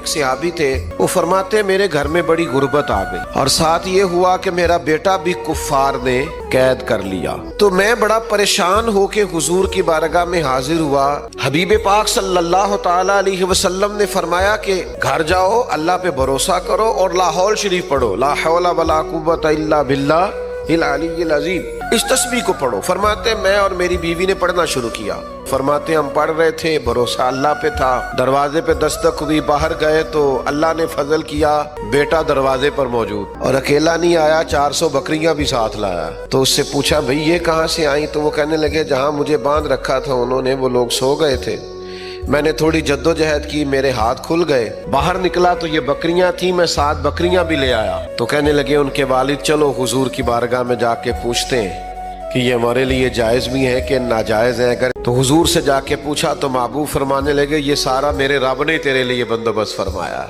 ایک صحابی تھے، وہ فرماتے میرے گھر میں بڑی غربت آ گئی اور ساتھ یہ ہوا کہ میرا بیٹا بھی کفار نے قید کر لیا، تو میں بڑا پریشان ہو کے حضور کی بارگاہ میں حاضر ہوا۔ حبیب پاک صلی اللہ تعالی علیہ وسلم نے فرمایا کہ گھر جاؤ، اللہ پہ بھروسہ کرو اور لاحول شریف پڑھو، لا حول ولا قوت الا باللہ العلی العظیم، اس تسبیح کو پڑھو۔ فرماتے میں اور میری بیوی نے پڑھنا شروع کیا۔ فرماتے ہم پڑھ رہے تھے، بھروسہ اللہ پہ تھا۔ دروازے پہ دستک ہوئی، باہر گئے تو اللہ نے فضل کیا، بیٹا دروازے پر موجود اور اکیلا نہیں آیا، 400 بکریاں بھی ساتھ لایا۔ تو اس سے پوچھا بھئی یہ کہاں سے آئیں؟ تو وہ کہنے لگے جہاں مجھے باندھ رکھا تھا انہوں نے، وہ لوگ سو گئے تھے، میں نے تھوڑی جدوجہد کی، میرے ہاتھ کھل گئے، باہر نکلا تو یہ بکریاں تھیں، میں 7 بکریاں بھی لے آیا۔ تو کہنے لگے ان کے والد چلو حضور کی بارگاہ میں جا کے پوچھتے ہیں کہ یہ ہمارے لیے جائز بھی ہے کہ ناجائز ہے۔ اگر تو حضور سے جا کے پوچھا تو محبوب فرمانے لگے یہ سارا میرے رب نے تیرے لیے بندوبست فرمایا۔